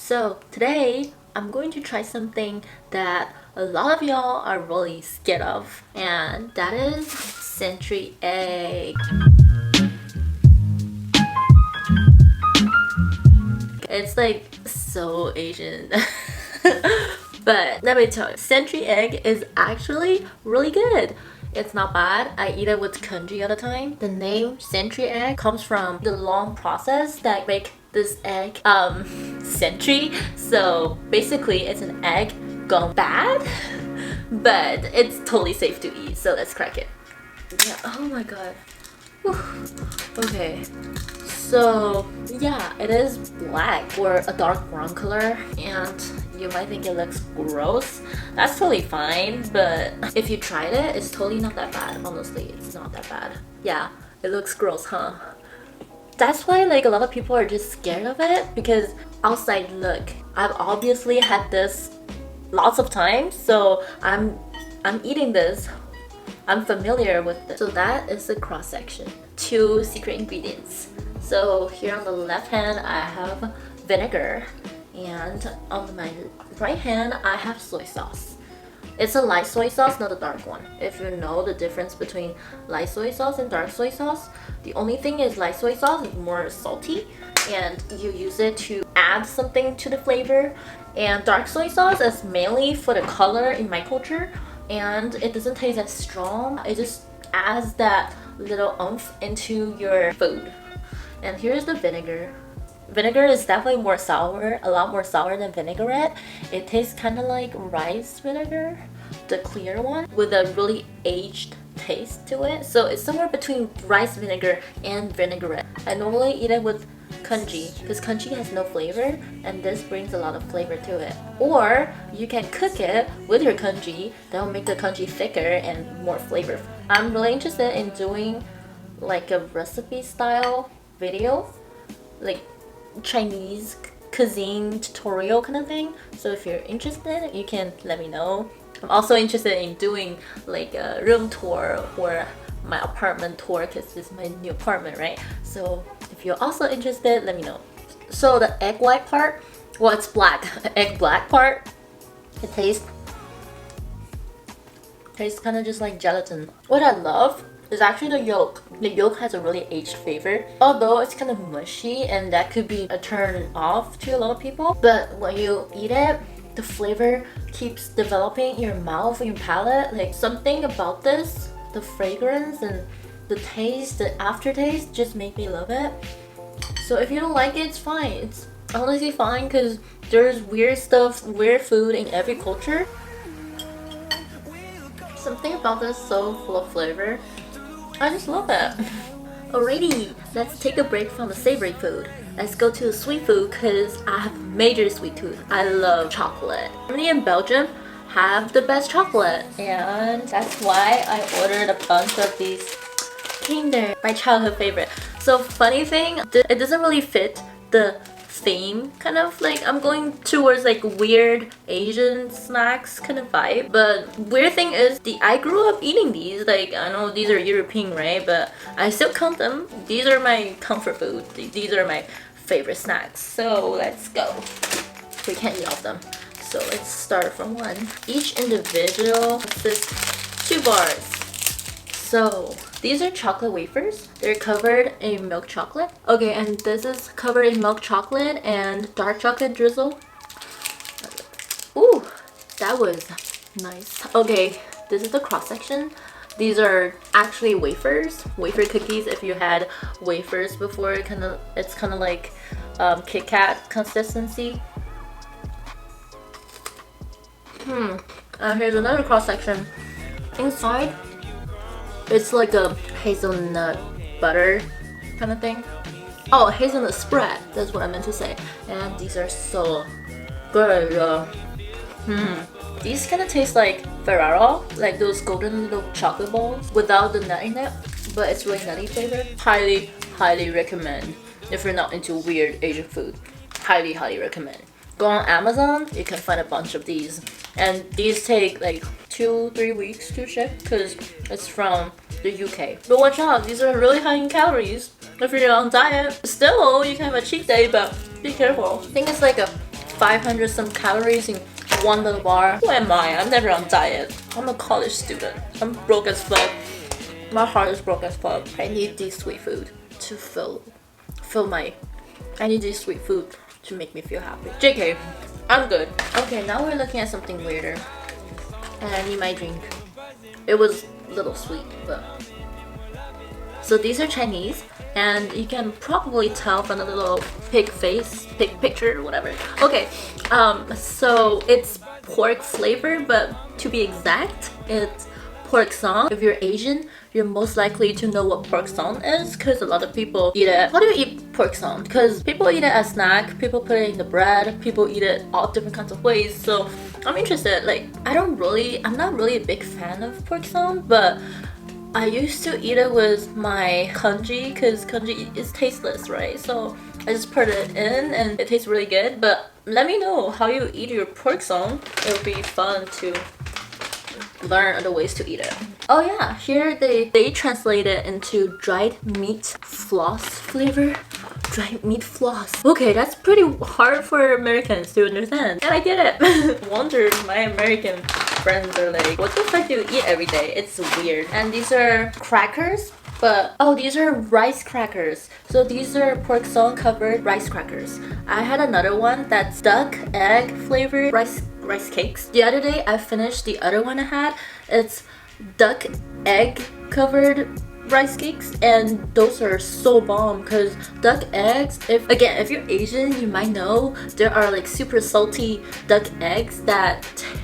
So today I'm going to try something that a lot of y'all are really scared of, and that is century egg. It's like so Asian. But let me tell you, century egg is actually really good. It's not bad. I eat it with congee all the time. The name century egg comes from the long process that make this egg century. So basically it's an egg gone bad, but it's totally safe to eat. So let's crack it. Yeah, oh my god. Whew. Okay. So yeah, it is black or a dark brown color, and you might think it looks gross. That's totally fine, but if you tried it, it's totally not that bad. Honestly, it's not that bad. Yeah, it looks gross, huh? That's why like a lot of people are just scared of it, because outside look. I've obviously had this lots of times, so I'm eating this. I'm familiar with this. So that is the cross section. 2 secret ingredients. So here on the left hand I have vinegar, and on my right hand I have soy sauce. It's a light soy sauce, not a dark one. If you know the difference between light soy sauce and dark soy sauce, the only thing is light soy sauce is more salty and you use it to add something to the flavor, and dark soy sauce is mainly for the color in my culture, and it doesn't taste as strong. It just adds that little oomph into your food. And here's the vinegar. Vinegar is definitely more sour, a lot more sour than vinaigrette. It tastes kind of like rice vinegar, the clear one, with a really aged taste to it. So it's somewhere between rice vinegar and vinaigrette. I normally eat it with congee because congee has no flavor, and this brings a lot of flavor to it. Or you can cook it with your congee. That'll make the congee thicker and more flavor. I'm really interested in doing like a recipe style video, like Chinese cuisine tutorial kind of thing. So if you're interested, you can let me know. I'm also interested in doing like a room tour or my apartment tour, because this is my new apartment, right? So if you're also interested, let me know. So the egg white part, well, it's black. The egg black part, it tastes kind of just like gelatin. What I love is actually the yolk. The yolk has a really aged flavor, although it's kind of mushy, and that could be a turn off to a lot of people. But when you eat it, the flavor keeps developing in your mouth and your palate. Like something about this, the fragrance and the taste, the aftertaste just make me love it. So if you don't like it, it's fine. It's honestly fine, because there's weird stuff, weird food in every culture. Something about this is so full of flavor. I just love it. Alrighty, let's take a break from the savory food. Let's go to the sweet food, because I have major sweet tooth. I love chocolate. Germany and Belgium have the best chocolate, and that's why I ordered a bunch of these Kinder, my childhood favorite. So funny thing, it doesn't really fit the theme, kind of like I'm going towards like weird Asian snacks kind of vibe. But weird thing is, I grew up eating these. Like, I know these are European, right? But I still count them. These are my comfort food. These are my favorite snacks. So let's go. We can't eat all of them. So let's start from one. Each individual consists 2 bars. So these are chocolate wafers. They're covered in milk chocolate. Okay, and this is covered in milk chocolate and dark chocolate drizzle. Ooh, that was nice. Okay, this is the cross section. These are actually wafers, wafer cookies. If you had wafers before, it's kind of like Kit Kat consistency. And here's another cross section. Inside, it's like a hazelnut butter kind of thing. Oh, hazelnut spread, that's what I meant to say. And these are so good. These kind of taste like Ferrero, like those golden little chocolate balls without the nut in it, but it's really nutty flavor. Highly recommend. If you're not into weird Asian food, highly recommend. Go on Amazon, you can find a bunch of these, and these take like 2-3 weeks to ship, because it's from the UK. But watch out, these are really high in calories if you're on diet. Still, you can have a cheat day, but be careful. I think it's like a 500 some calories in one little bar. Who am I? I'm never on diet. I'm a college student. I'm broke as fuck. My heart is broke as fuck. I need this sweet food to fill my... I need this sweet food to make me feel happy. JK, I'm good. Okay, now we're looking at something weirder. And I need my drink. It was a little sweet, but... So these are Chinese, and you can probably tell from the little pig face, pig picture, whatever. Okay, so it's pork flavor, but to be exact, it's pork song. If you're Asian, you're most likely to know what pork song is, because a lot of people eat it. How do you eat pork song? Because people eat it as snack, people put it in the bread, people eat it all different kinds of ways. So I'm interested. Like, I'm not really a big fan of pork song, but I used to eat it with my congee, because congee is tasteless, right? So I just put it in and it tastes really good. But let me know how you eat your pork song. It'll be fun to learn other ways to eat it. Oh yeah, here they translate it into dried meat floss flavor. Dried meat floss. Okay, that's pretty hard for Americans to understand. And I get it. Wonder my American friends are like, what the fuck do you eat every day? It's weird. And these are crackers, but oh, these are rice crackers. So these are pork song covered rice crackers. I had another one that's duck egg flavored rice cakes. The other day I finished the other one I had. It's duck egg covered rice cakes, and those are so bomb because duck eggs, if you're Asian, you might know there are like super salty duck eggs that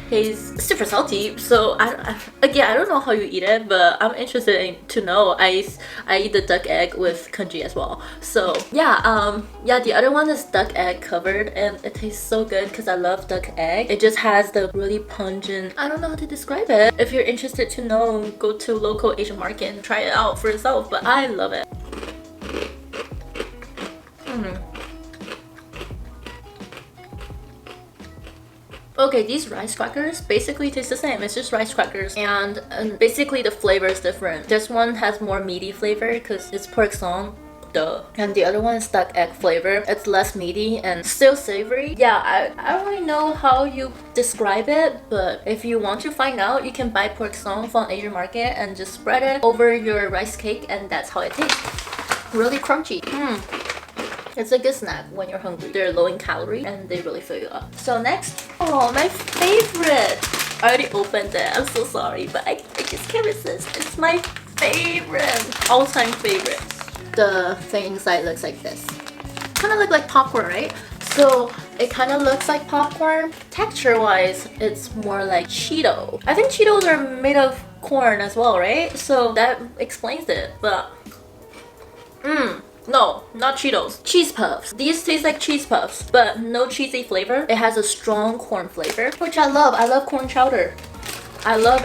taste super salty. So I don't know how you eat it, but I'm interested to know. I eat the duck egg with congee as well. So yeah, the other one is duck egg covered, and it tastes so good because I love duck egg. It just has the really pungent, I don't know how to describe it. If you're interested to know, go to local Asian market and try it out for yourself, but I love it. Okay, these rice crackers basically taste the same. It's just rice crackers, and basically the flavor is different. This one has more meaty flavor because it's pork song. Duh. And the other one is duck egg flavor. It's less meaty and still savory. Yeah, I don't really know how you describe it, but if you want to find out, you can buy pork song from Asian market and just spread it over your rice cake, and that's how it tastes. Really crunchy. It's a good snack when you're hungry. They're low in calorie and they really fill you up. So next, oh, my favorite. I already opened it. I'm so sorry, but I just can't resist. It's my favorite, all-time favorite. The thing inside looks like this. Kind of look like popcorn, right? So it kind of looks like popcorn. Texture-wise, it's more like Cheeto. I think Cheetos are made of corn as well, right? So that explains it. But no, not Cheetos. Cheese puffs. These taste like cheese puffs, but no cheesy flavor. It has a strong corn flavor, which I love. I love corn chowder. I love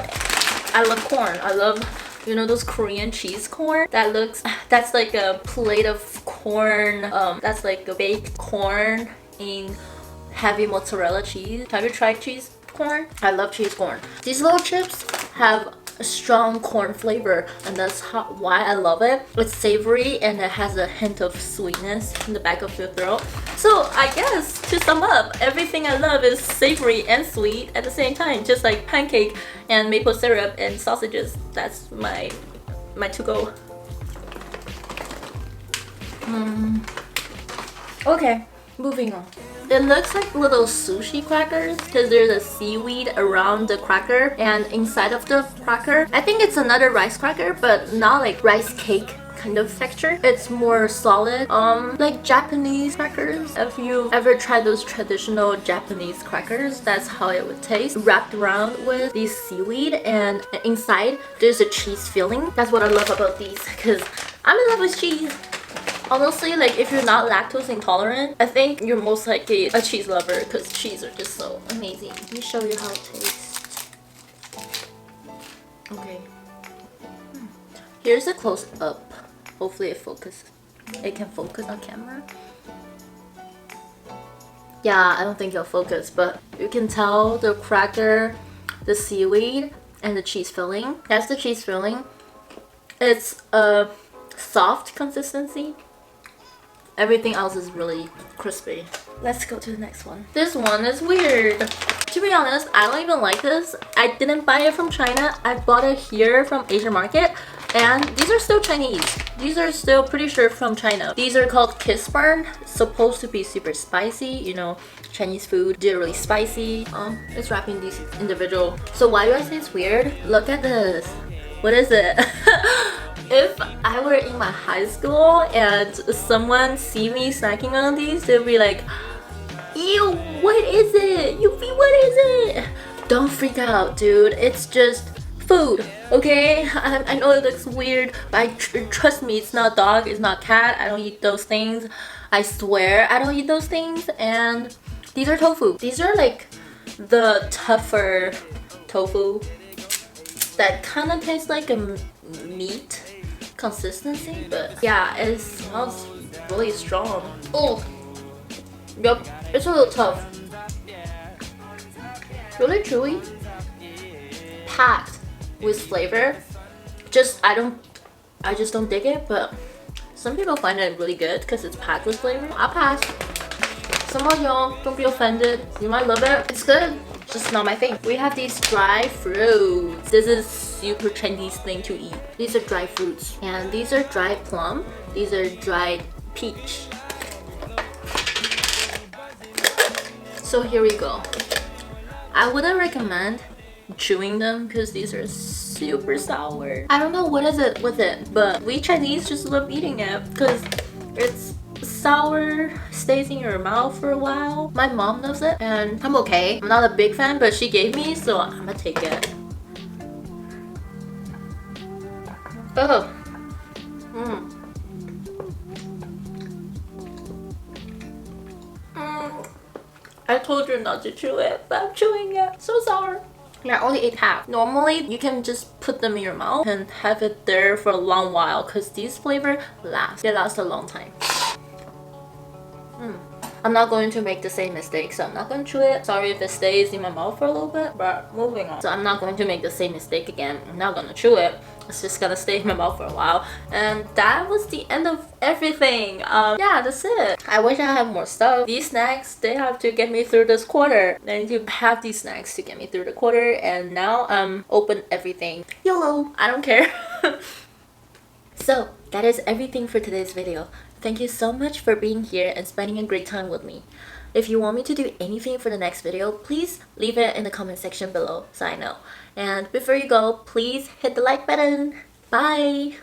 corn. I love, you know, those Korean cheese corn? That's like a plate of corn. That's like a baked corn in heavy mozzarella cheese. Have you tried cheese corn? I love cheese corn. These little chips have a strong corn flavor, and that's why I love it. It's savory and it has a hint of sweetness in the back of your throat. So I guess to sum up, everything I love is savory and sweet at the same time, just like pancake and maple syrup and sausages. That's my to-go. Okay, moving on. It looks like little sushi crackers because there's a seaweed around the cracker, and inside of the cracker, I think it's another rice cracker, but not like rice cake kind of texture. It's more solid, like Japanese crackers. If you ever tried those traditional Japanese crackers, that's how it would taste. Wrapped around with these seaweed, and inside there's a cheese filling. That's what I love about these, because I'm in love with cheese. Honestly, like if you're not lactose intolerant, I think you're most likely a cheese lover because cheese are just so amazing. Let me show you how it tastes. Okay. Here's a close up. Hopefully it can focus on camera. Yeah, I don't think it'll focus, but you can tell the cracker, the seaweed, and the cheese filling. That's the cheese filling. It's a soft consistency. Everything else is really crispy. Let's go to the next one. This one is weird. To be honest, I don't even like this. I didn't buy it from China. I bought it here from Asian market. And these are still Chinese. These are still pretty sure from China. These are called kiss burn. Supposed to be super spicy. You know, Chinese food, they're really spicy. It's wrapping these individual. So why do I say it's weird? Look at this. What is it? If I were in my high school and someone see me snacking on these, they'd be like, ew, what is it? Yuffie, what is it? Don't freak out, dude. It's just food, okay? I know it looks weird, but trust me, it's not dog, it's not cat. I don't eat those things. I swear I don't eat those things. And these are tofu. These are like the tougher tofu that kind of tastes like a meat consistency, but yeah, it smells really strong. Oh, yep, it's a little tough. Really chewy, packed with flavor. I just don't dig it, but some people find it really good because it's packed with flavor. I'll pass. Some of y'all, don't be offended. You might love it. It's good. Just not my thing. We have these dry fruits. This is super Chinese thing to eat. These are dry fruits. And these are dried plum. These are dried peach. So here we go. I wouldn't recommend chewing them because these are super sour. I don't know what is it with it, but we Chinese just love eating it because it's sour, stays in your mouth for a while. My mom loves it and I'm okay. I'm not a big fan, but she gave me, so I'm gonna take it. Oh. I told you not to chew it, but I'm chewing it. So sour. Yeah, I only ate half. Normally, you can just put them in your mouth and have it there for a long while because these flavor last. They last a long time. I'm not going to make the same mistake, so I'm not going to chew it. Sorry if it stays in my mouth for a little bit, but moving on. So I'm not going to make the same mistake again. I'm not going to chew it. It's just gonna stay in my mouth for a while. And that was the end of everything. Yeah, that's it. I wish I had more stuff. These snacks, they have to get me through this quarter. I need to have these snacks to get me through the quarter. And now open everything. YOLO, I don't care. So that is everything for today's video. Thank you so much for being here and spending a great time with me. If you want me to do anything for the next video, please leave it in the comment section below so I know. And before you go, please hit the like button. Bye!